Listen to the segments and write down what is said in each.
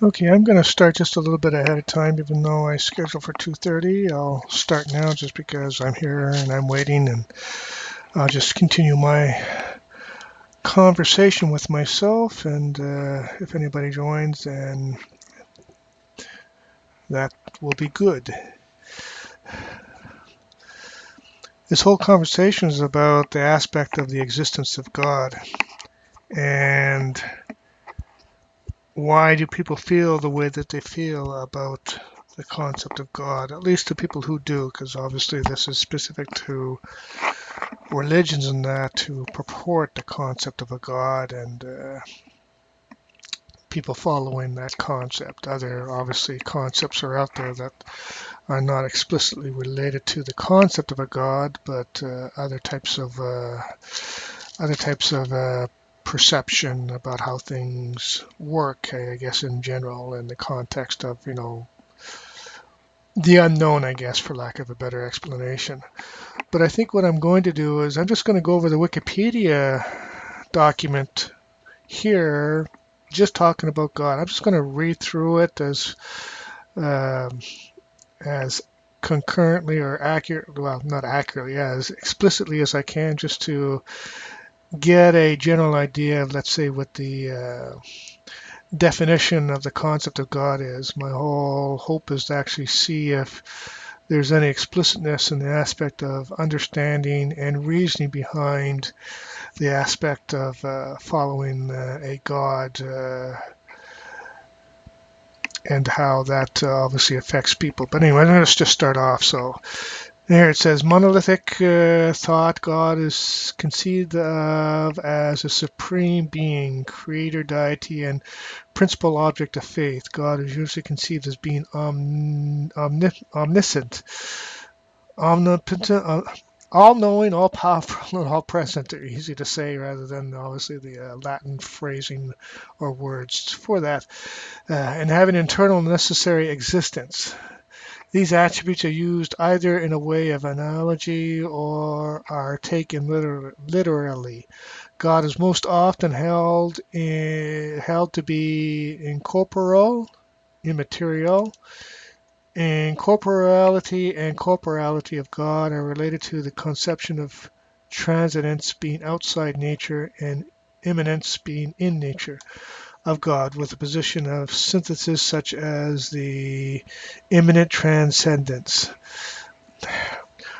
Okay, I'm going to start just a little bit ahead of time, even though I scheduled for 2:30. I'll start now just because I'm here and I'm waiting, and I'll just continue my conversation with myself. And if anybody joins, then that will be good. This whole conversation is about the aspect of the existence of God and why do people feel the way that they feel about the concept of God, at least the people who do, because obviously this is specific to religions and that to purport the concept of a God and people following that concept. Other obviously concepts are out there that are not explicitly related to the concept of a God, but other types of perception about how things work. I guess in general, in the context of the unknown, I guess, for lack of a better explanation. But I think what I'm going to do is I'm just going to go over the Wikipedia document here, just talking about God. I'm just going to read through it um, as concurrently or accurate, well, not accurately, as explicitly as I can, just to get a general idea of, let's say, what the definition of the concept of God is. My whole hope is to actually see if there's any explicitness in the aspect of understanding and reasoning behind the aspect of following a God and how that obviously affects people. But anyway, let's just start off. So there it says monolithic thought. God is conceived of as a supreme being, creator, deity, and principal object of faith. God is usually conceived as being omniscient, omnipotent, all-knowing, all-powerful, and all-present. They're easy to say rather than obviously the Latin phrasing or words for that. And have an internal necessary existence. These attributes are used either in a way of analogy or are taken literally. God is most often held to be incorporeal, immaterial. Incorporeality and corporeality of God are related to the conception of transcendence being outside nature and immanence being in nature of God, with a position of synthesis such as the immanent transcendence.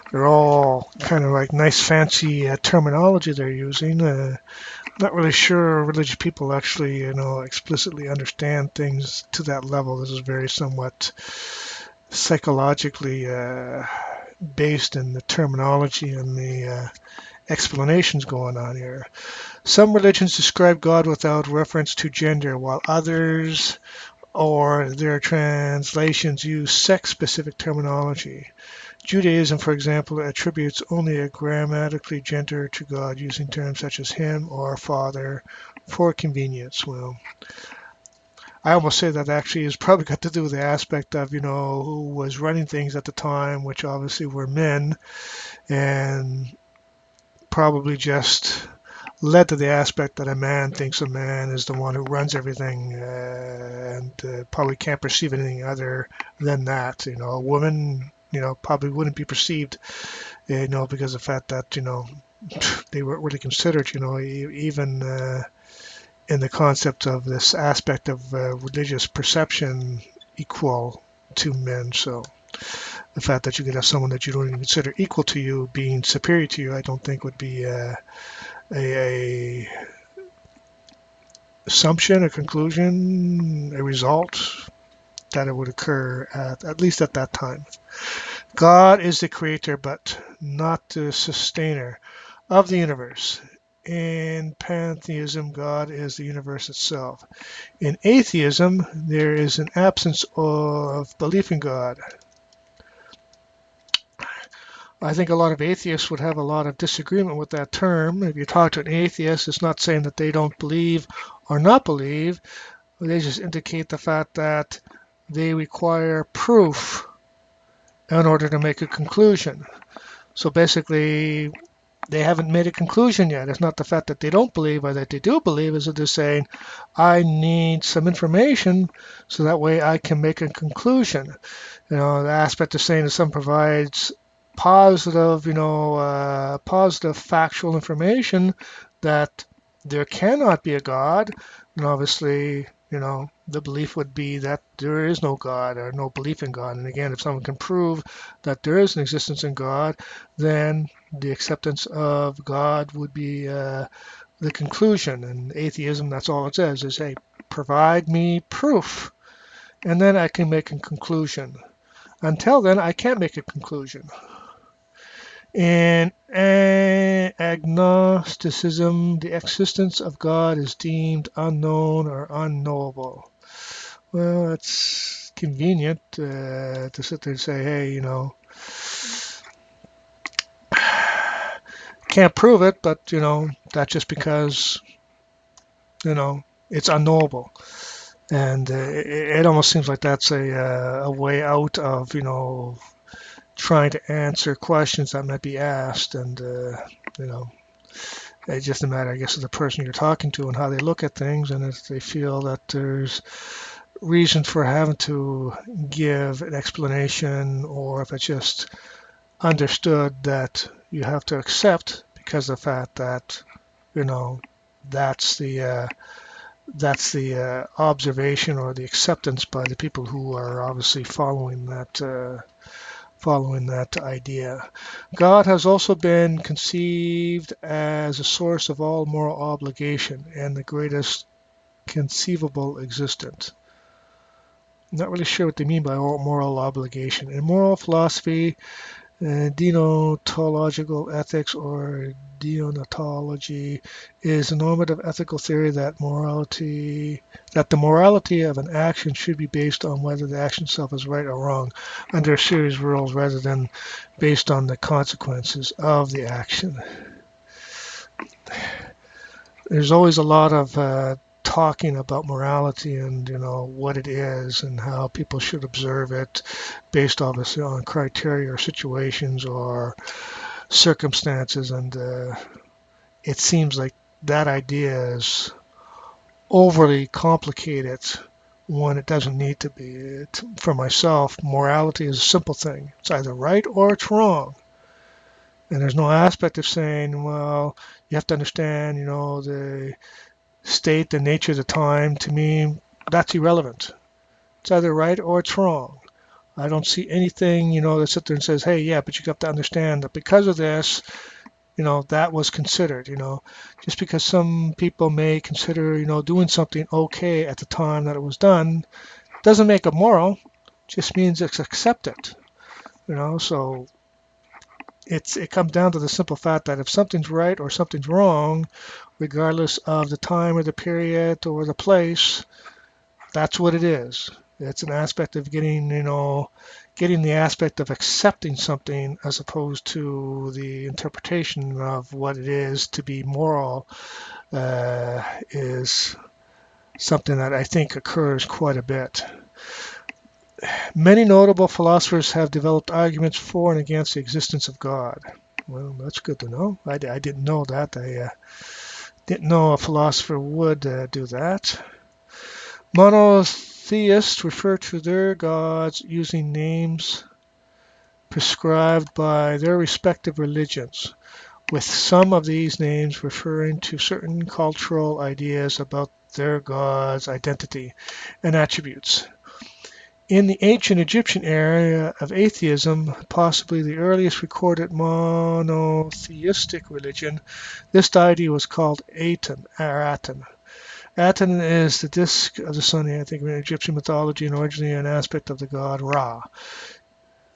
They're all kind of like nice fancy terminology they're using. Not really sure religious people actually, explicitly understand things to that level. This is very somewhat psychologically based in the terminology and the explanations going on here. Some religions describe God without reference to gender, while others or their translations use sex-specific terminology. Judaism, for example, attributes only a grammatically gender to God, using terms such as him or father for convenience. Well, I almost say that actually has probably got to do with the aspect of, who was running things at the time, which obviously were men, and probably just led to the aspect that a man thinks a man is the one who runs everything and probably can't perceive anything other than that. A woman, probably wouldn't be perceived, because of the fact that, they weren't really considered, even in the concept of this aspect of religious perception equal to men. So the fact that you could have someone that you don't even consider equal to you being superior to you, I don't think would be a assumption, a conclusion, a result that it would occur at least at that time. God is the creator, but not the sustainer of the universe. In pantheism, God is the universe itself. In atheism, there is an absence of belief in God. I think a lot of atheists would have a lot of disagreement with that term. If you talk to an atheist, it's not saying that they don't believe or not believe. They just indicate the fact that they require proof in order to make a conclusion. So basically, they haven't made a conclusion yet. It's not the fact that they don't believe or that they do believe, is that they're saying, I need some information so that way I can make a conclusion. The aspect of saying that someone provides positive, positive factual information that there cannot be a God, and obviously, the belief would be that there is no God or no belief in God. And again, if someone can prove that there is an existence in God, then the acceptance of God would be the conclusion. And atheism, that's all it says, is, hey, provide me proof, and then I can make a conclusion. Until then, I can't make a conclusion. In agnosticism, the existence of God is deemed unknown or unknowable. Well, it's convenient to sit there and say, hey, can't prove it, but, that's just because, you know, it's unknowable. And it almost seems like that's a way out of, trying to answer questions that might be asked. And, you know, it's just a matter, I guess, of the person you're talking to and how they look at things. And if they feel that there's reason for having to give an explanation, or if it's just understood that you have to accept because of the fact that, you know, that's the observation or the acceptance by the people who are obviously following that idea. God has also been conceived as a source of all moral obligation and the greatest conceivable existence. I'm not really sure what they mean by moral obligation. In moral philosophy, deontological ethics or deontology is a normative ethical theory that the morality of an action should be based on whether the action itself is right or wrong under a series of rules rather than based on the consequences of the action. There's always a lot of talking about morality and what it is and how people should observe it based obviously on criteria or situations or circumstances, and it seems like that idea is overly complicated when it doesn't need to be. For myself, morality is a simple thing. It's either right or it's wrong. And there's no aspect of saying, well, you have to understand, the state, the nature of the time. To me, that's irrelevant. It's either right or it's wrong. I don't see anything, that sits there and says, hey, yeah, but you have to understand that because of this, that was considered, just because some people may consider, doing something okay at the time that it was done, doesn't make it moral, just means it's accepted, so it comes down to the simple fact that if something's right or something's wrong, regardless of the time or the period or the place, that's what it is. It's an aspect of getting the aspect of accepting something as opposed to the interpretation of what it is to be moral is something that I think occurs quite a bit. Many notable philosophers have developed arguments for and against the existence of God. Well, that's good to know. I didn't know that. I didn't know a philosopher would do that. Monotheists refer to their gods using names prescribed by their respective religions, with some of these names referring to certain cultural ideas about their god's identity and attributes. In the ancient Egyptian era of atheism, possibly the earliest recorded monotheistic religion, this deity was called Aten, or Aten. Aten is the disk of the sun, I think, in Egyptian mythology, and originally an aspect of the god Ra.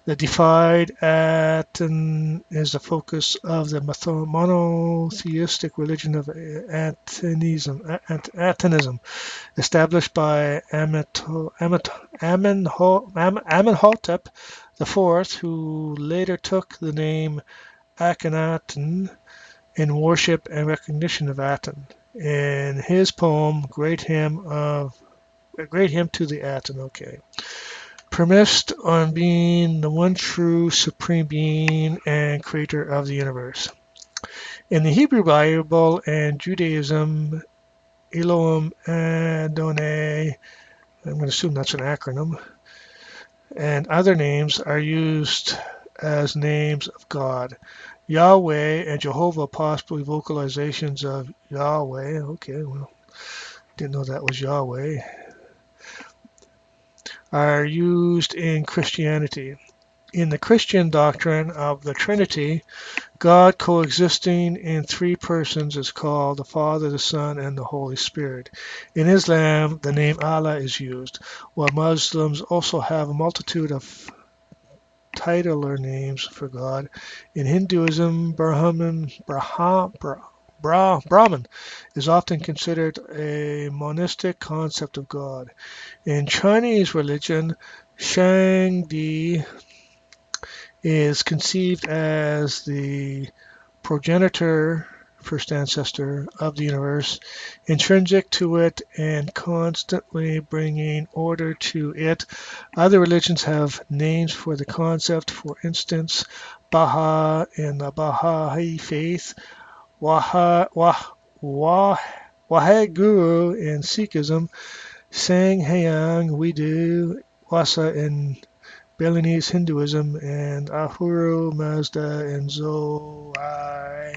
The deified Aten is the focus of the monotheistic religion of Atenism, established by Amenhotep IV, who later took the name Akhenaten in worship and recognition of Aten. In his poem, Great Hymn to the Aten, premised on being the one true supreme being and creator of the universe. In the Hebrew Bible and Judaism, Elohim Adonai, I'm going to assume that's an acronym, and other names are used as names of God. Yahweh and Jehovah, possibly vocalizations of Yahweh. Okay, well, didn't know that was Yahweh. Are used in Christianity. In the Christian doctrine of the Trinity, God coexisting in three persons is called the Father, the Son, and the Holy Spirit. In Islam, the name Allah is used, while Muslims also have a multitude of titular names for God. In Hinduism, Brahman is often considered a monistic concept of God. In Chinese religion, Shangdi is conceived as the progenitor, first ancestor of the universe, intrinsic to it and constantly bringing order to it. Other religions have names for the concept. For instance, Baha in the Baha'i faith, Waheguru in Sikhism, Sanghayang Widu Wasa in Balinese Hinduism, and Ahura Mazda and Zohar.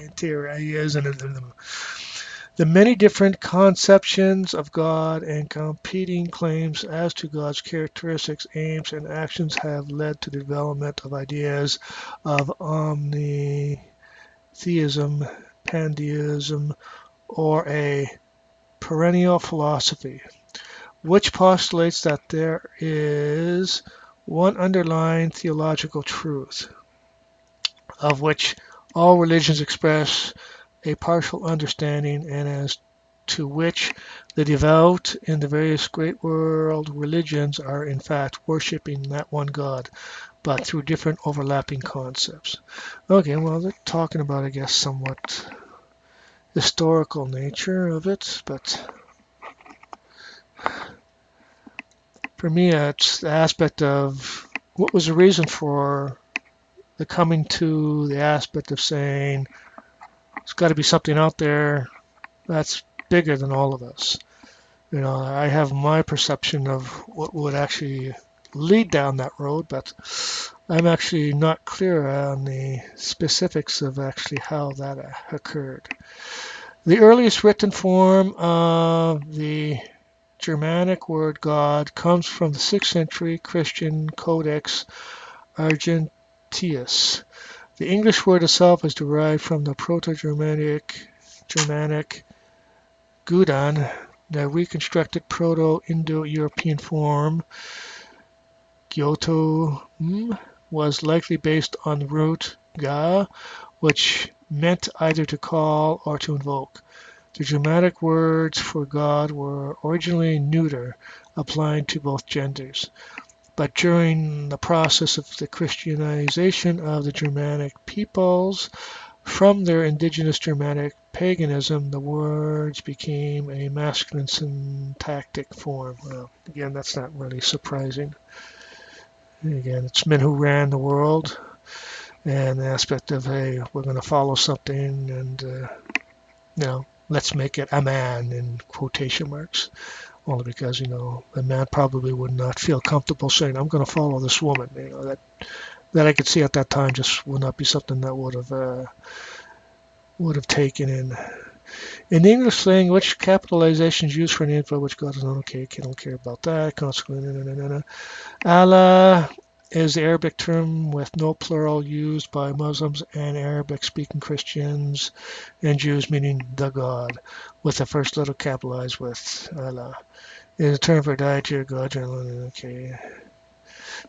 The many different conceptions of God and competing claims as to God's characteristics, aims, and actions have led to the development of ideas of omnitheism, pantheism, or a perennial philosophy, which postulates that there is one underlying theological truth, of which all religions express a partial understanding, and as to which the devout in the various great world religions are in fact worshipping that one God, but through different overlapping concepts. Okay, well, they're talking about, I guess, somewhat historical nature of it, but for me, it's the aspect of what was the reason for the coming to the aspect of saying there's got to be something out there that's bigger than all of us. You know, I have my perception of what would actually lead down that road, but I'm actually not clear on the specifics of actually how that occurred. The earliest written form of the Germanic word God comes from the 6th century Christian Codex Argenteus. The English word itself is derived from the Proto-Germanic Gudan, the reconstructed Proto-Indo-European form. Gyoto was likely based on the root ga, which meant either to call or to invoke. The Germanic words for God were originally neuter, applying to both genders. But during the process of the Christianization of the Germanic peoples, from their indigenous Germanic paganism, the words became a masculine syntactic form. Well, again, that's not really surprising. Again, it's men who ran the world, and the aspect of, hey, we're going to follow something, and, let's make it a man in quotation marks. Only because, a man probably would not feel comfortable saying, I'm going to follow this woman. That I could see at that time just would not be something that would have taken in. In the English language, capitalization is used for an info which God is not okay. I don't care about that. Consequently, Allah is the Arabic term with no plural used by Muslims and Arabic-speaking Christians and Jews, meaning the God, with the first letter capitalized with Allah. It is a term for dietary God. Okay,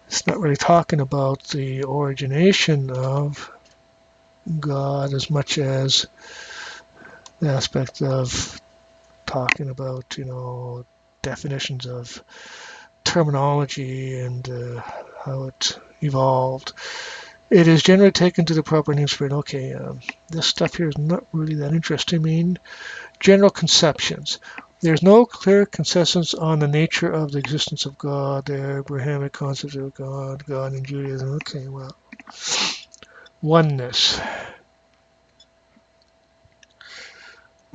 it's not really talking about the origination of God as much as the aspect of talking about, definitions of terminology and how it evolved. It is generally taken to the proper names for it. Okay, this stuff here is not really that interesting. I mean, general conceptions. There's no clear consensus on the nature of the existence of God, the Abrahamic concept of God, God in Judaism. Okay, well, oneness.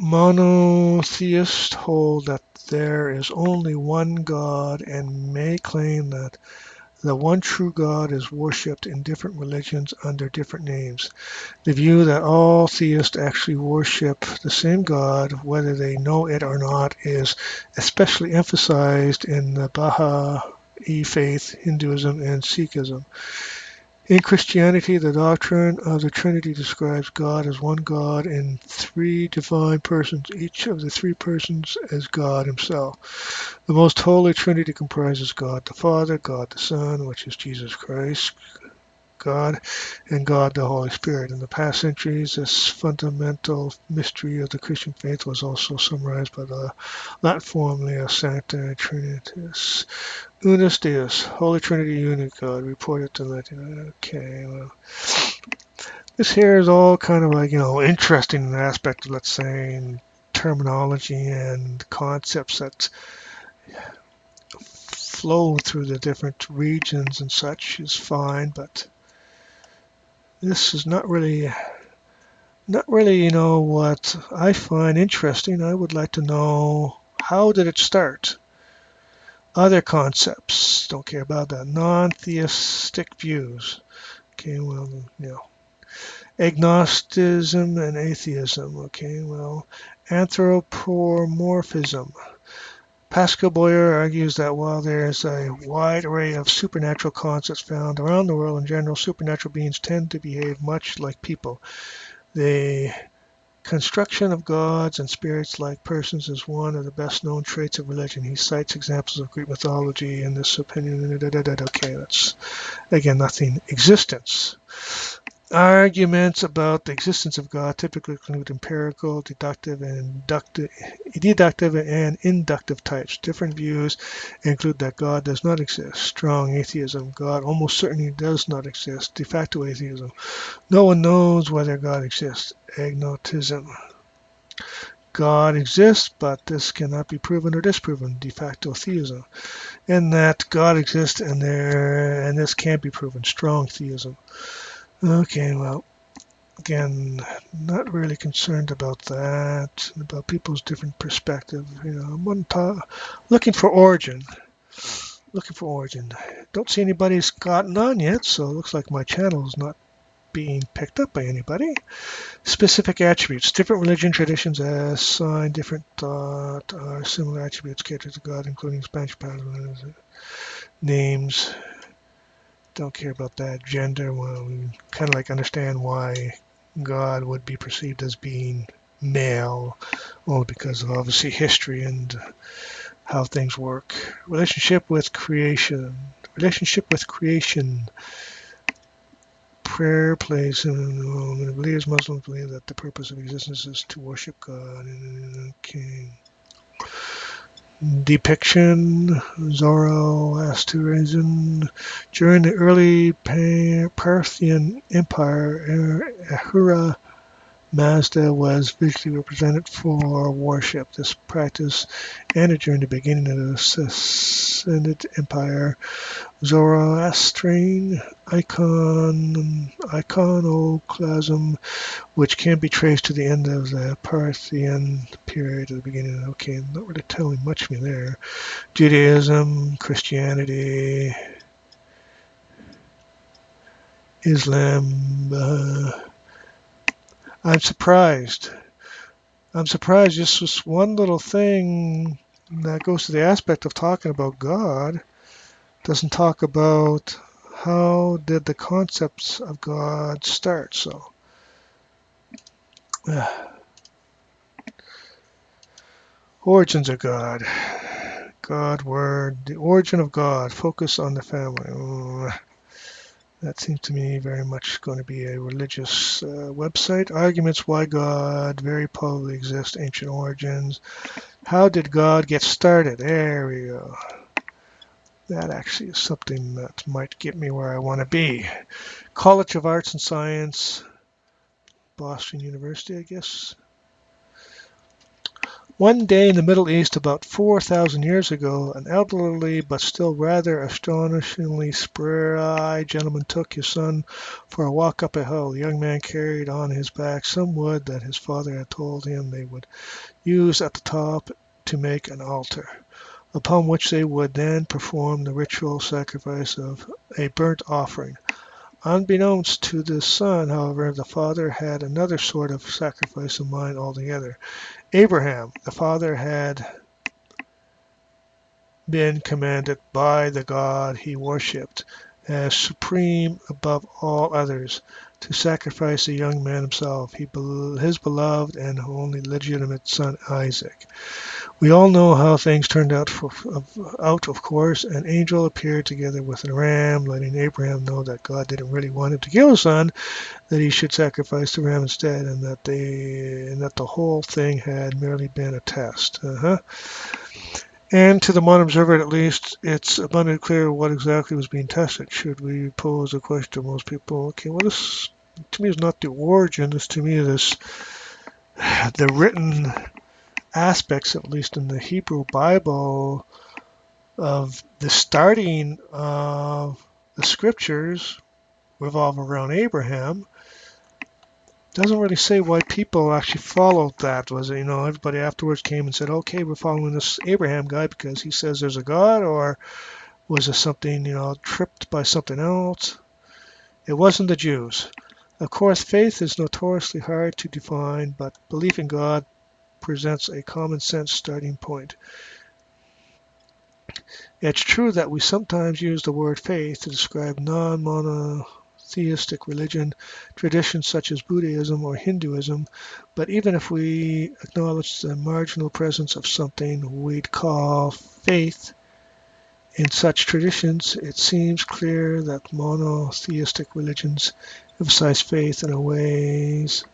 Monotheists hold that there is only one God and may claim that the one true God is worshipped in different religions under different names. The view that all theists actually worship the same God, whether they know it or not, is especially emphasized in the Baha'i faith, Hinduism, and Sikhism. In Christianity, the doctrine of the Trinity describes God as one God in three divine persons, each of the three persons as God himself. The most holy Trinity comprises God the Father, God the Son, which is Jesus Christ, God, and God the Holy Spirit. In the past centuries, this fundamental mystery of the Christian faith was also summarized by the Latin formula Sancta Trinitas. Unus Deus, Holy Trinity, unique God, reported to Latin. Okay, well, this here is all kind of like, interesting aspect of, let's say, in terminology and concepts that flow through the different regions and such is fine, but this is not really, what I find interesting. I would like to know, how did it start? Other concepts, don't care about that. Non-theistic views. Okay, well, agnosticism and atheism. Okay, well, anthropomorphism. Pascal Boyer argues that while there is a wide array of supernatural concepts found around the world in general, supernatural beings tend to behave much like people. The construction of gods and spirits like persons is one of the best known traits of religion. He cites examples of Greek mythology in this opinion. Okay, that's again nothing. Existence. Arguments about the existence of God typically include empirical, deductive, and inductive types. Different views include that God does not exist. Strong atheism. God almost certainly does not exist. De facto atheism. No one knows whether God exists. Agnosticism. God exists, but this cannot be proven or disproven. De facto theism. And that God exists and this can't be proven. Strong theism. Okay, well, again, not really concerned about that, about people's different perspective. Looking for origin. Looking for origin. Don't see anybody's gotten on yet, so it looks like my channel is not being picked up by anybody. Specific attributes. Different religion traditions assign different thought or similar attributes catered to God, including Spanish patterns, names. Don't care about that. Gender. Well, we kind of like understand why God would be perceived as being male, only because of obviously history and how things work. Relationship with creation. Relationship with creation. Prayer plays believers, Muslims believe that the purpose of existence is to worship God. Okay. Depiction. Zoroastrianism. During the early Parthian Empire, Ahura Mazda was visually represented for worship. This practice ended during the beginning of the Sassanid Empire. Zoroastrian iconoclasm, which can be traced to the end of the Parthian period at the beginning. Okay, not really telling much me there. Judaism, Christianity, Islam. I'm surprised. Just this one little thing that goes to the aspect of talking about God doesn't talk about how did the concepts of God start. So, origins of God. God, word, the origin of God, focus on the family. That seems to me very much going to be a religious website. Arguments why God very probably exists, ancient origins. How did God get started? There we go. That actually is something that might get me where I want to be. College of Arts and Science, Boston University, I guess. One day in the Middle East about 4,000 years ago, an elderly but still rather astonishingly spry gentleman took his son for a walk up a hill. The young man carried on his back some wood that his father had told him they would use at the top to make an altar, upon which they would then perform the ritual sacrifice of a burnt offering. Unbeknownst to the son, however, the father had another sort of sacrifice in mind altogether. Abraham, the father, had been commanded by the God he worshipped as supreme above all others to sacrifice the young man himself, his beloved and only legitimate son Isaac. We all know how things turned out, of course. An angel appeared together with a ram, letting Abraham know that God didn't really want him to kill his son, that he should sacrifice the ram instead, and that the whole thing had merely been a test. And to the modern observer, at least, it's abundantly clear what exactly was being tested. Should we pose a question to most people? Okay, well, this to me is not the origin. This to me is the written aspects, at least in the Hebrew Bible, of the starting of the scriptures revolve around Abraham. Doesn't really say why people actually followed that. Was it, everybody afterwards came and said, okay, we're following this Abraham guy because he says there's a God, or was it something, tripped by something else? It wasn't the Jews. Of course, faith is notoriously hard to define, but belief in God presents a common sense starting point. It's true that we sometimes use the word faith to describe non-monotheistic religion, traditions such as Buddhism or Hinduism, but even if we acknowledge the marginal presence of something we'd call faith in such traditions, it seems clear that monotheistic religions emphasize faith in ways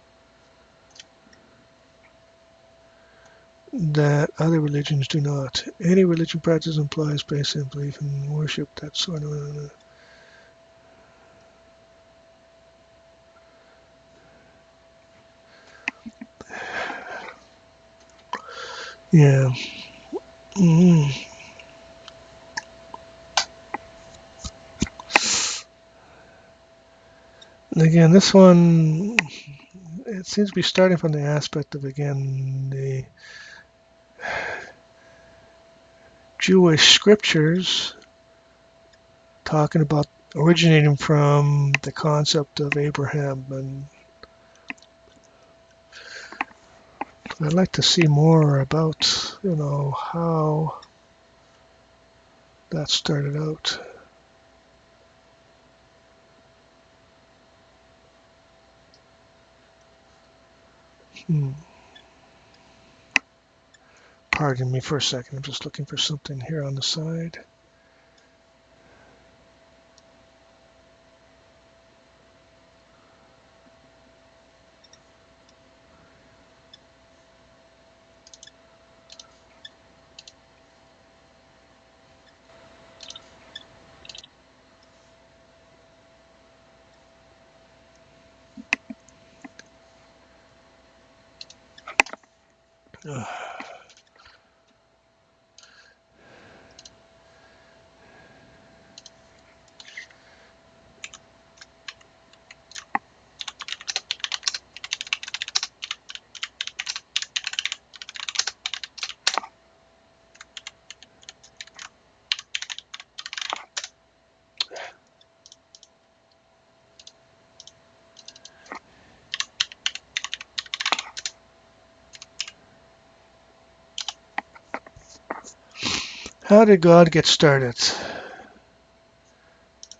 that other religions do not. Any religion practice implies basic belief in worship, that sort of. Yeah. Mm-hmm. Again, this one, it seems to be starting from the aspect of, again, the Jewish scriptures talking about originating from the concept of Abraham. And I'd like to see more about, how that started out. Hmm. Pardon me for a second. I'm just looking for something here on the side. How did God get started?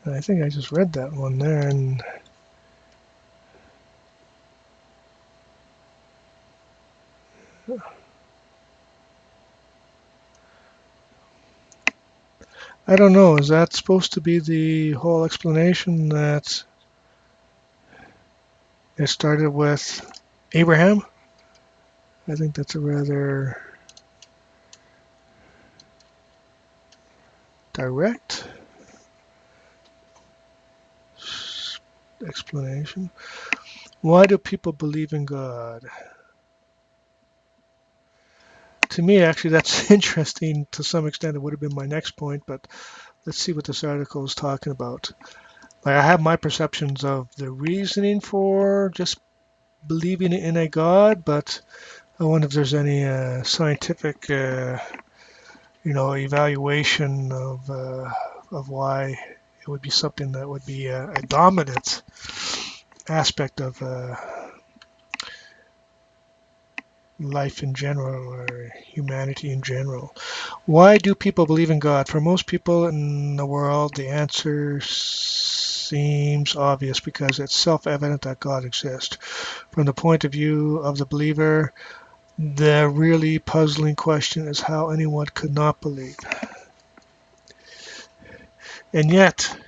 I think I just read that one there, and I don't know. Is that supposed to be the whole explanation that it started with Abraham? I think that's a rather direct explanation. Why do people believe in God? To me, actually, that's interesting. To some extent, it would have been my next point, but let's see what this article is talking about. Like, I have my perceptions of the reasoning for just believing in a God, but I wonder if there's any scientific, evaluation of why it would be something that would be a dominant aspect of life in general or humanity in general. Why do people believe in God? For most people in the world, the answer seems obvious because it's self-evident that God exists. From the point of view of the believer, the really puzzling question is how anyone could not believe. And yet,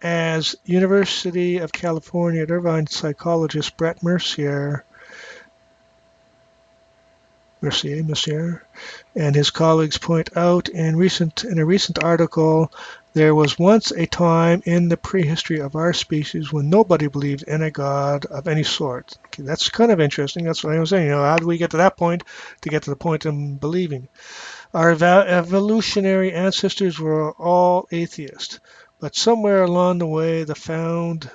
as University of California at Irvine psychologist Brett Mercier and his colleagues point out in a recent article, there was once a time in the prehistory of our species when nobody believed in a god of any sort. Okay, that's kind of interesting. That's what I was saying. How do we get to that point to get to the point of believing? Our evolutionary ancestors were all atheists, but somewhere along the way they found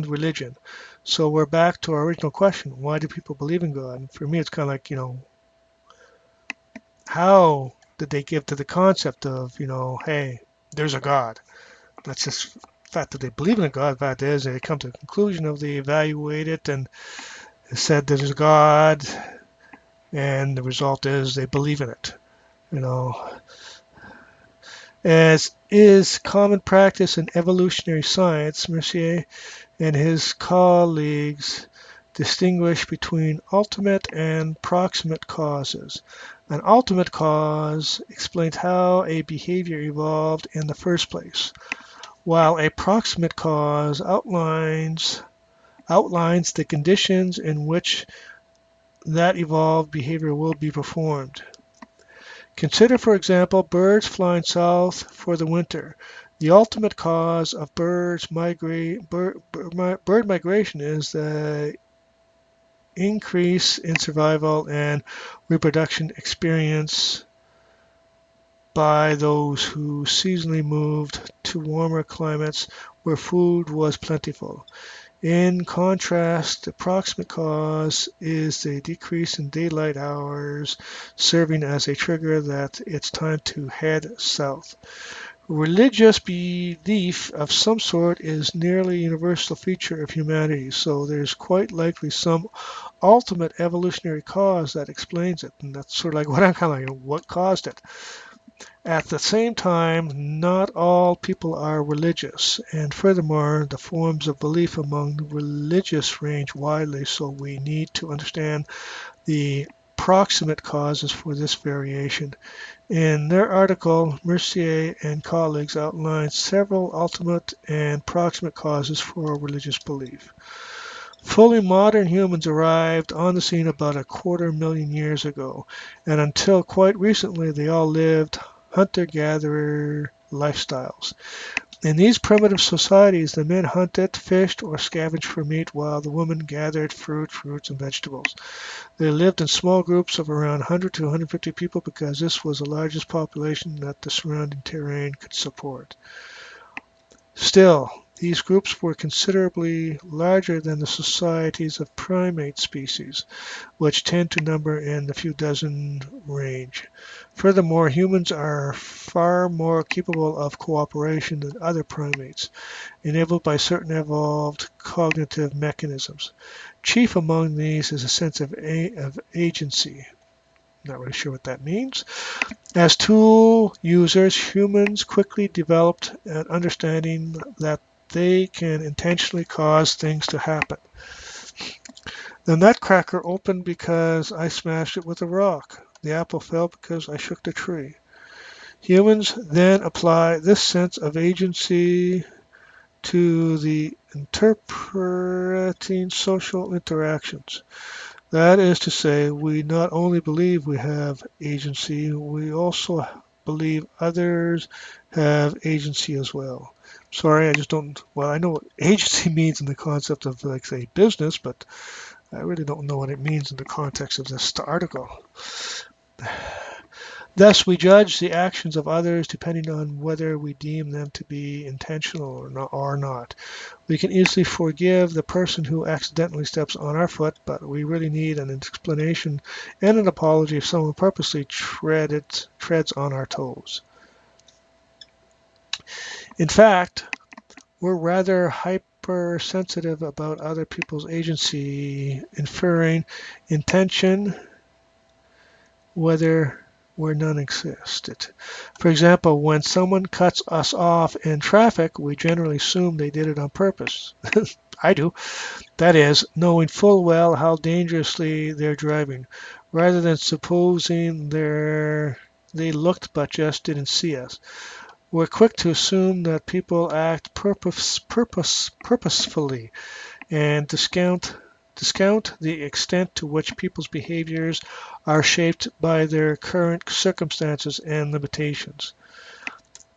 religion. So we're back to our original question: why do people believe in God? And for me, it's kind of like, how did they give to the concept of, hey, there's a God? That's just the fact that they believe in a God. The fact is, they come to the conclusion of they evaluate it and said there's a God, and the result is they believe in it. You know, as is common practice in evolutionary science, Mercier and his colleagues distinguish between ultimate and proximate causes. An ultimate cause explains how a behavior evolved in the first place, while a proximate cause outlines the conditions in which that evolved behavior will be performed. Consider, for example, birds flying south for the winter. The ultimate cause of bird migration is the increase in survival and reproduction experience by those who seasonally moved to warmer climates where food was plentiful. In contrast, the proximate cause is the decrease in daylight hours, serving as a trigger that it's time to head south. Religious belief of some sort is nearly a universal feature of humanity, so there's quite likely some ultimate evolutionary cause that explains it. And that's sort of like what I'm kind of like, what caused it? At the same time, not all people are religious, and furthermore, the forms of belief among the religious range widely, so we need to understand the proximate causes for this variation. In their article, Mercier and colleagues outline several ultimate and proximate causes for religious belief. Fully modern humans arrived on the scene about a 250,000 years ago, and until quite recently they all lived hunter-gatherer lifestyles. In these primitive societies, the men hunted, fished, or scavenged for meat, while the women gathered fruits, and vegetables. They lived in small groups of around 100 to 150 people because this was the largest population that the surrounding terrain could support. Still, these groups were considerably larger than the societies of primate species, which tend to number in the few dozen range. Furthermore, humans are far more capable of cooperation than other primates, enabled by certain evolved cognitive mechanisms. Chief among these is a sense of agency. Not really sure what that means. As tool users, humans quickly developed an understanding that they can intentionally cause things to happen. The nutcracker opened because I smashed it with a rock. The apple fell because I shook the tree. Humans then apply this sense of agency to the interpreting social interactions. That is to say, we not only believe we have agency, we also believe others have agency as well. Sorry, I just don't, well, I know what agency means in the concept of, like, say, business, but I really don't know what it means in the context of this article. Thus, we judge the actions of others depending on whether we deem them to be intentional or not. We can easily forgive the person who accidentally steps on our foot, but we really need an explanation and an apology if someone purposely treads on our toes. In fact, we're rather hypersensitive about other people's agency, inferring intention whether where none existed. For example, when someone cuts us off in traffic, we generally assume they did it on purpose. I do. That is, knowing full well how dangerously they're driving, rather than supposing they looked but just didn't see us. We're quick to assume that people act purposefully and discount the extent to which people's behaviors are shaped by their current circumstances and limitations.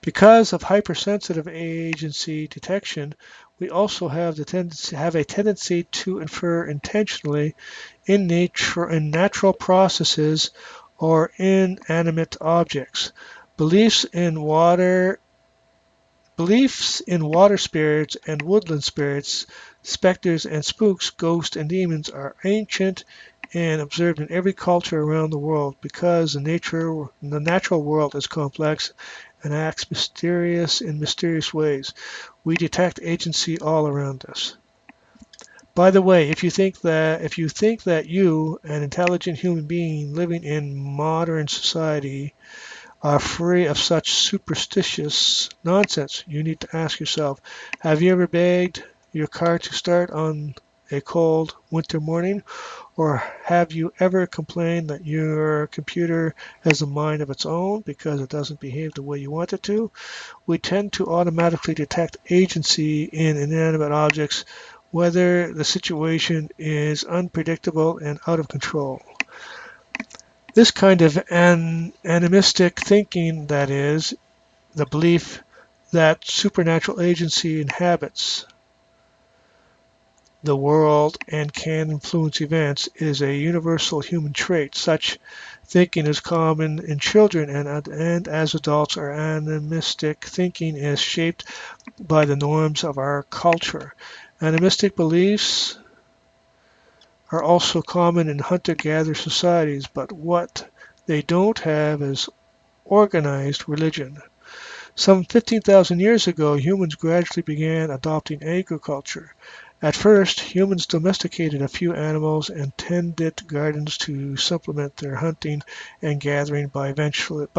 Because of hypersensitive agency detection, we also have a tendency to infer intentionally in natural processes or inanimate objects. Beliefs in water spirits and woodland spirits, specters and spooks, ghosts and demons are ancient and observed in every culture around the world because the natural world is complex and acts in mysterious ways. We detect agency all around us. By the way, if you think that you, an intelligent human being living in modern society, are free of such superstitious nonsense, you need to ask yourself, have you ever begged your car to start on a cold winter morning? Or have you ever complained that your computer has a mind of its own because it doesn't behave the way you want it to? We tend to automatically detect agency in inanimate objects, whether the situation is unpredictable and out of control. This kind of animistic thinking, that is, the belief that supernatural agency inhabits the world and can influence events, is a universal human trait. Such thinking is common in children, and as adults, our animistic thinking is shaped by the norms of our culture. Animistic beliefs are also common in hunter-gatherer societies, but what they don't have is organized religion. Some 15,000 years ago, humans gradually began adopting agriculture. At first, humans domesticated a few animals and tended gardens to supplement their hunting and gathering, but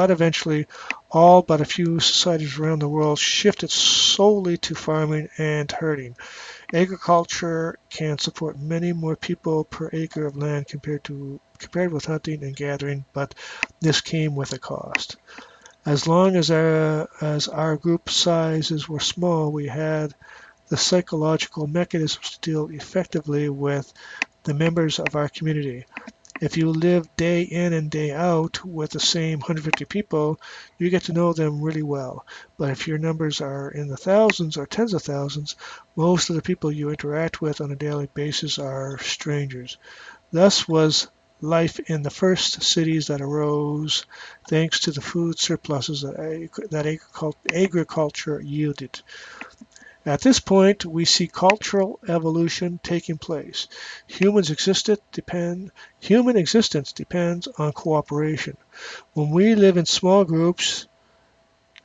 eventually, all but a few societies around the world shifted solely to farming and herding. Agriculture can support many more people per acre of land compared with hunting and gathering, but this came with a cost. As long as our group sizes were small, we had the psychological mechanisms to deal effectively with the members of our community. If you live day in and day out with the same 150 people, you get to know them really well. But if your numbers are in the thousands or tens of thousands, most of the people you interact with on a daily basis are strangers. Thus was life in the first cities that arose thanks to the food surpluses that agriculture yielded. At this point, we see cultural evolution taking place. Human existence depends on cooperation. When we live in small groups,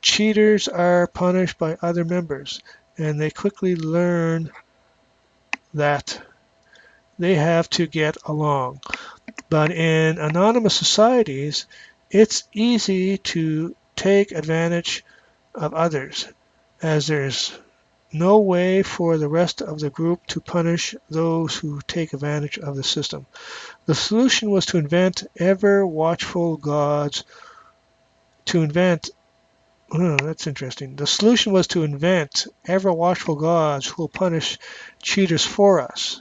cheaters are punished by other members, and they quickly learn that they have to get along. But in anonymous societies, it's easy to take advantage of others, as there's no way for the rest of the group to punish those who take advantage of the system. The solution was to invent ever watchful gods. To invent, that's interesting. The solution was to invent ever watchful gods who will punish cheaters for us.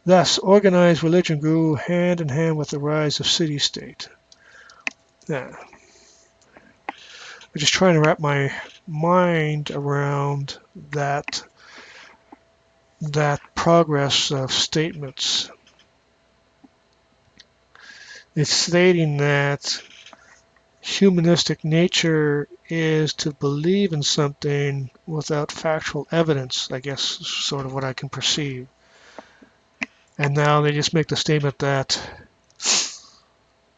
Thus, organized religion grew hand in hand with the rise of city-state. Yeah. I'm just trying to wrap my mind around that progress of statements. It's stating that humanistic nature is to believe in something without factual evidence, I guess, is sort of what I can perceive. And now they just make the statement that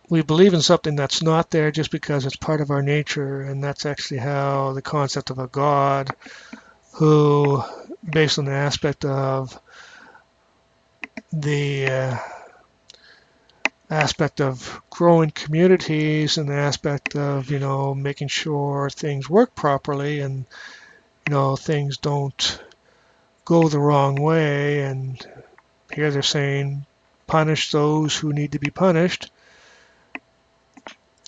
we believe in something that's not there just because it's part of our nature, and that's actually how the concept of a God who, based on the aspect of the aspect of growing communities and the aspect of, making sure things work properly and, things don't go the wrong way. And here they're saying punish those who need to be punished,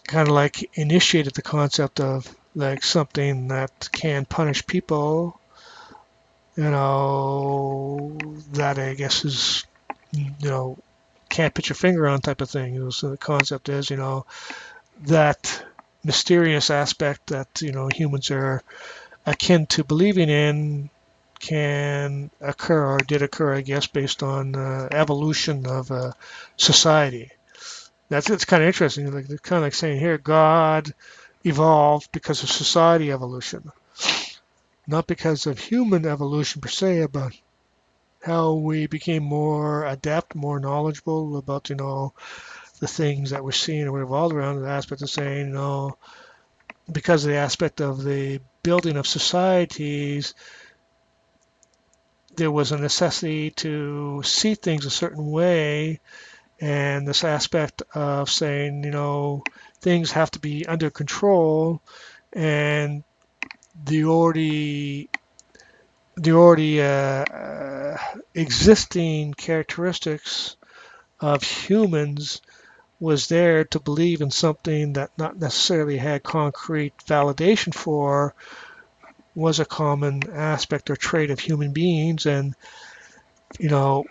kind of like initiated the concept of like something that can punish people, that I guess is, can't put your finger on type of thing. So the concept is, that mysterious aspect that, humans are akin to believing in can occur or did occur, I guess, based on evolution of society. It's kind of interesting. Like they're kind of like saying here, God evolved because of society evolution, not because of human evolution per se, but how we became more adept, more knowledgeable about, the things that we're seeing and we're evolved around. The aspect of saying, because of the aspect of the building of societies, there was a necessity to see things a certain way, and this aspect of saying, things have to be under control, and the already existing characteristics of humans was there to believe in something that not necessarily had concrete validation for was a common aspect or trait of human beings. And you know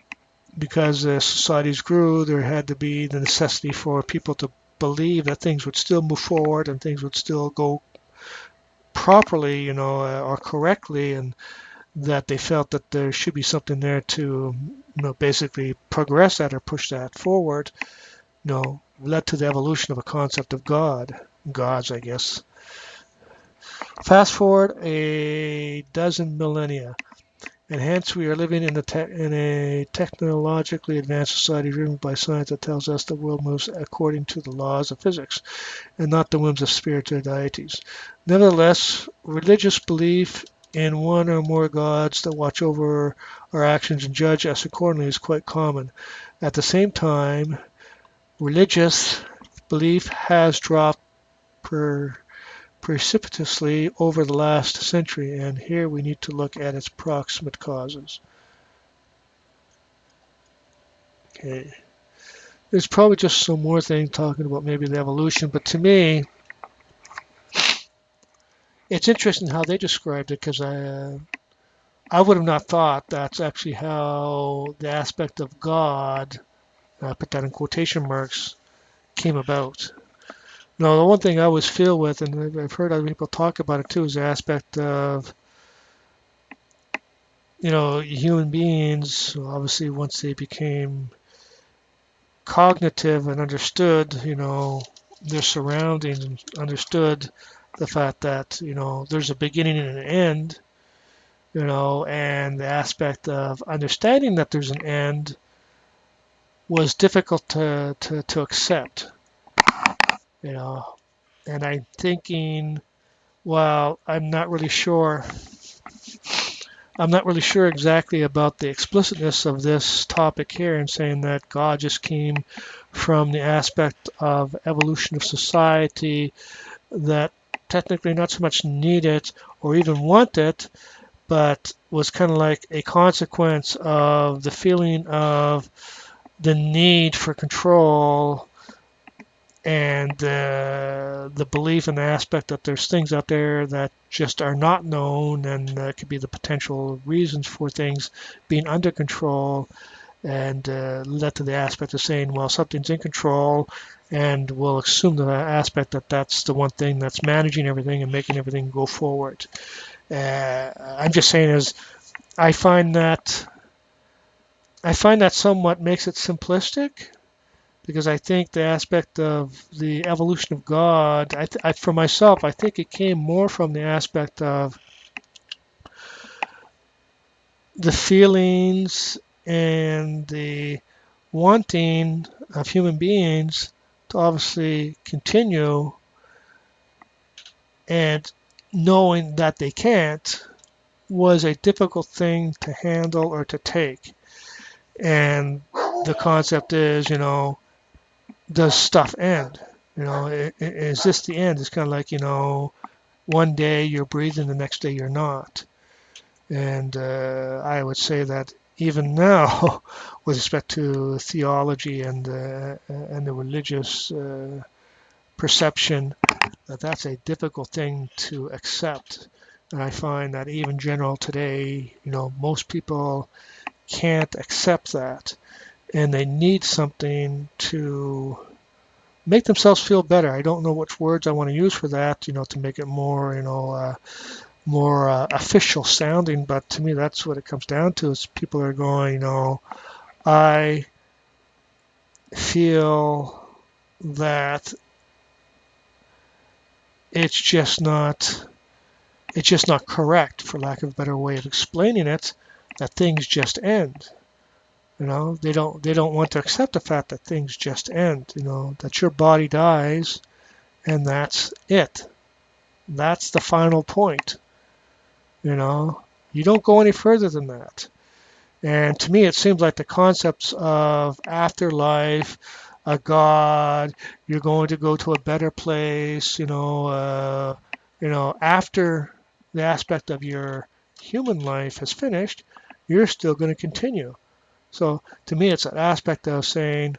because societies grew, there had to be the necessity for people to believe that things would still move forward and things would still go properly, or correctly, and that they felt that there should be something there to, basically progress that or push that forward, led to the evolution of a concept of gods, I guess. Fast forward a dozen millennia, and hence we are living in a technologically advanced society driven by science that tells us the world moves according to the laws of physics and not the whims of spiritual deities. Nevertheless, religious belief in one or more gods that watch over our actions and judge us accordingly is quite common. At the same time, religious belief has dropped precipitously over the last century, and here we need to look at its proximate causes. Okay. There's probably just some more things talking about maybe the evolution, but to me, it's interesting how they described it because I would have not thought that's actually how the aspect of God, I put that in quotation marks, came about. No, the one thing I always feel with, and I've heard other people talk about it too, is the aspect of, human beings, obviously once they became cognitive and understood, their surroundings and understood the fact that, there's a beginning and an end, and the aspect of understanding that there's an end was difficult to accept, you know. And I'm thinking, well, I'm not really sure exactly about the explicitness of this topic here and saying that God just came from the aspect of evolution of society that technically not so much need it or even want it, but was kind of like a consequence of the feeling of the need for control and the belief and the aspect that there's things out there that just are not known, and could be the potential reasons for things being under control, and led to the aspect of saying, well, something's in control, and we'll assume the aspect that that's the one thing that's managing everything and making everything go forward. I'm just saying is I find that somewhat makes it simplistic, because I think the aspect of the evolution of God, for myself, I think it came more from the aspect of the feelings and the wanting of human beings to obviously continue, and knowing that they can't was a difficult thing to handle or to take. And the concept is, does stuff end? Is this the end? It's kind of like, one day you're breathing, the next day you're not. And I would say that even now, with respect to theology and the religious perception, that's a difficult thing to accept. And I find that even general today, most people can't accept that, and they need something to make themselves feel better. I don't know which words I want to use for that, to make it more, more official sounding, but to me, that's what it comes down to. Is people are going, I feel that it's just not, it's just not correct, for lack of a better way of explaining it, that things just end. They don't want to accept the fact that things just end. That your body dies and that's it. That's the final point. You don't go any further than that. And to me, it seems like the concepts of afterlife, a God, you're going to go to a better place, after the aspect of your human life has finished, you're still going to continue. So to me, it's an aspect of saying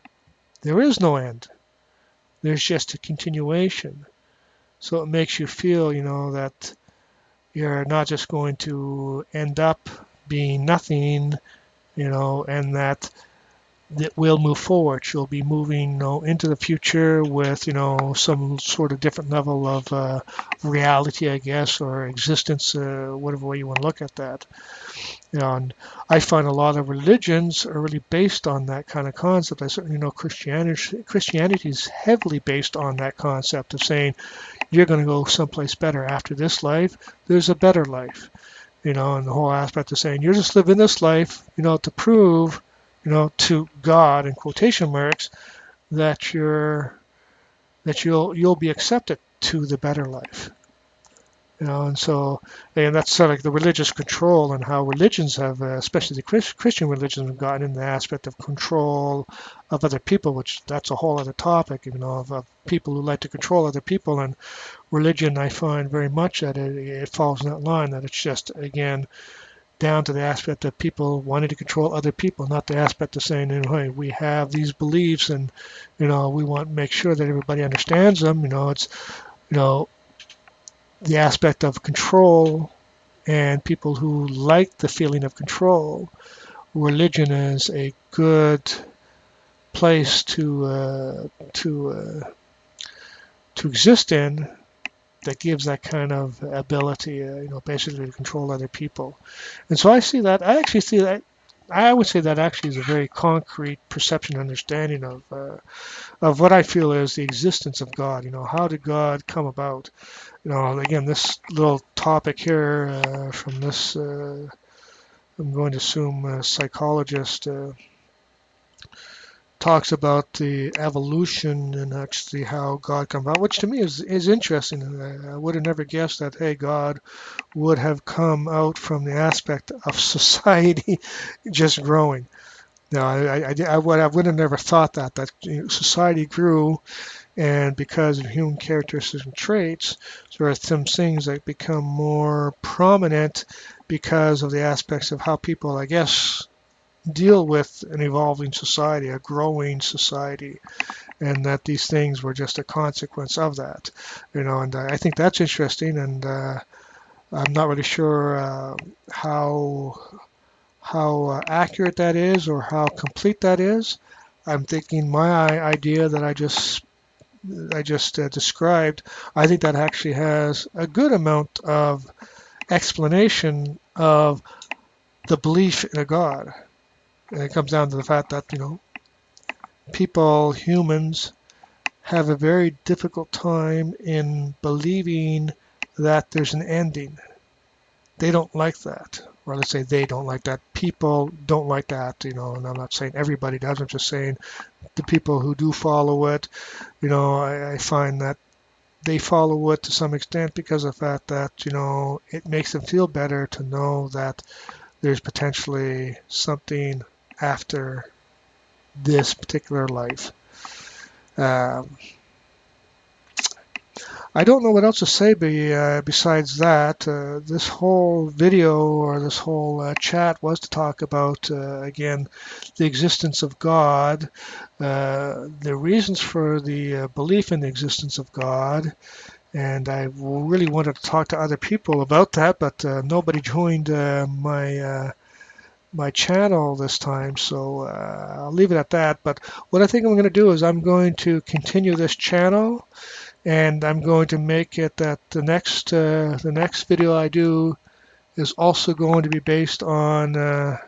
there is no end. There's just a continuation. So it makes you feel, that you're not just going to end up being nothing, and that will move forward. You'll be moving, into the future with, some sort of different level of reality, I guess, or existence, whatever way you want to look at that. And I find a lot of religions are really based on that kind of concept. I certainly know Christianity is heavily based on that concept of saying you're going to go someplace better after this life. There's a better life, and the whole aspect of saying you're just living this life, to prove, to God in quotation marks that you'll be accepted to the better life. And so, and that's sort of like the religious control and how religions have, especially the Christian religions, have gotten in the aspect of control of other people, which that's a whole other topic, of people who like to control other people. And religion, I find very much that it falls in that line, that it's just, again, down to the aspect of people wanting to control other people, not the aspect of saying, hey, we have these beliefs and, we want to make sure that everybody understands them. It's, you know, the aspect of control and people who like the feeling of control. Religion is a good place to exist in, that gives that kind of ability, basically to control other people. And so I see that. I actually see that. I would say that actually is a very concrete perception, understanding of what I feel is the existence of God. How did God come about? Again, this little topic here from this, I'm going to assume a psychologist, talks about the evolution and actually how God come about, which to me is interesting. And I would have never guessed that, hey, God would have come out from the aspect of society just growing. Now, I would have never thought that society grew, and because of human characteristics and traits, there are some things that become more prominent because of the aspects of how people, I guess, deal with an evolving society, a growing society, and that these things were just a consequence of that. And I think that's interesting, and I'm not really sure how accurate that is or how complete that is. I'm thinking my idea that I just described, I think that actually has a good amount of explanation of the belief in a God. And it comes down to the fact that, humans, have a very difficult time in believing that there's an ending. They don't like that. Or let's say they don't like that. People don't like that, and I'm not saying everybody does. I'm just saying the people who do follow it, I find that they follow it to some extent because of the fact that, it makes them feel better to know that there's potentially something after this particular life. Um, I don't know what else to say besides that. This whole video or this whole chat was to talk about, again, the existence of God, the reasons for the belief in the existence of God, and I really wanted to talk to other people about that, but nobody joined my channel this time, so I'll leave it at that. But what I think I'm going to do is I'm going to continue this channel, and I'm going to make it that the next video I do is also going to be based on the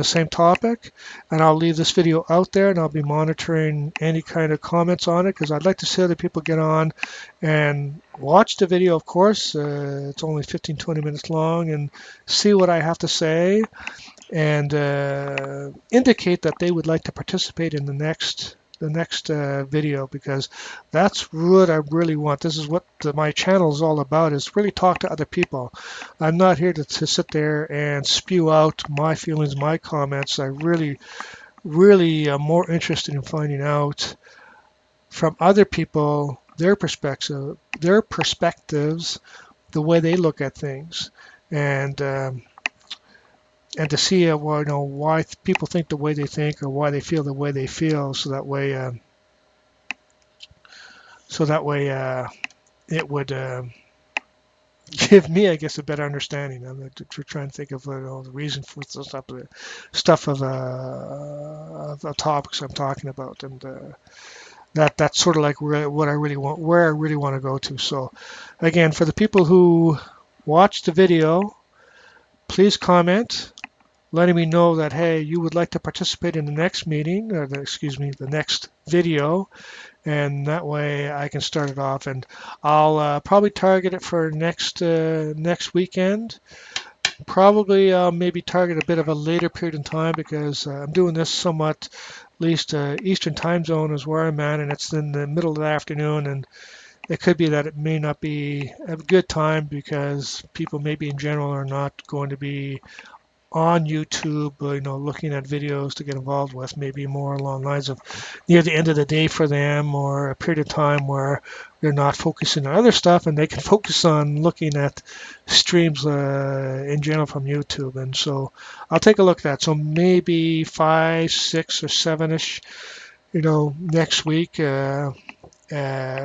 same topic, and I'll leave this video out there, and I'll be monitoring any kind of comments on it, because I'd like to see other people get on and watch the video. Of course, it's only 15-20 minutes long, and see what I have to say, and indicate that they would like to participate in the next video, because that's what I really want. This is what my channel is all about, is really talk to other people. I'm not here to sit there and spew out my feelings, my comments. I really am more interested in finding out from other people their perspectives, the way they look at things, and and to see why people think the way they think, or why they feel the way they feel, so that way it would give me, I guess, a better understanding. I'm trying to think of the reason for the stuff of the topics I'm talking about, and that's sort of like what I really want, where I really want to go to. So, again, for the people who watch the video, please comment, letting me know that, hey, you would like to participate in the next meeting, or the next video, and that way I can start it off, and I'll probably target it for next weekend. Probably maybe target a bit of a later period in time, because I'm doing this somewhat, at least Eastern time zone is where I'm at, and it's in the middle of the afternoon, and it could be that it may not be a good time, because people maybe in general are not going to be on YouTube, looking at videos to get involved with, maybe more along the lines of near the end of the day for them, or a period of time where they're not focusing on other stuff, and they can focus on looking at streams in general from YouTube. And so I'll take a look at that. So maybe 5, 6, or 7ish, next week.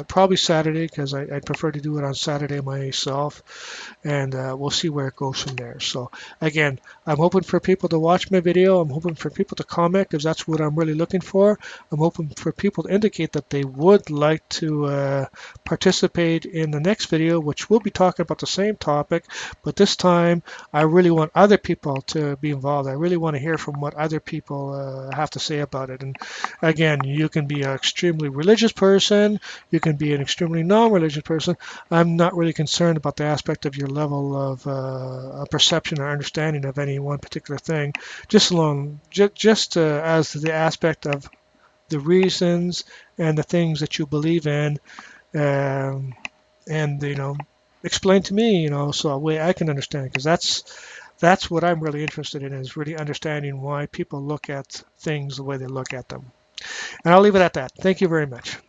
Probably Saturday, because I'd prefer to do it on Saturday myself, and we'll see where it goes from there. So again, I'm hoping for people to watch my video. I'm hoping for people to comment, because that's what I'm really looking for. I'm hoping for people to indicate that they would like to participate in the next video, which will be talking about the same topic, but this time I really want other people to be involved. I really want to hear from what other people have to say about it. And again, you can be an extremely religious person, you can be an extremely non-religious person. I'm not really concerned about the aspect of your level of perception or understanding of any one particular thing, just as the aspect of the reasons and the things that you believe in, um, and explain to me, so a way I can understand, because that's what I'm really interested in, is really understanding why people look at things the way they look at them. And I'll leave it at that. Thank you very much.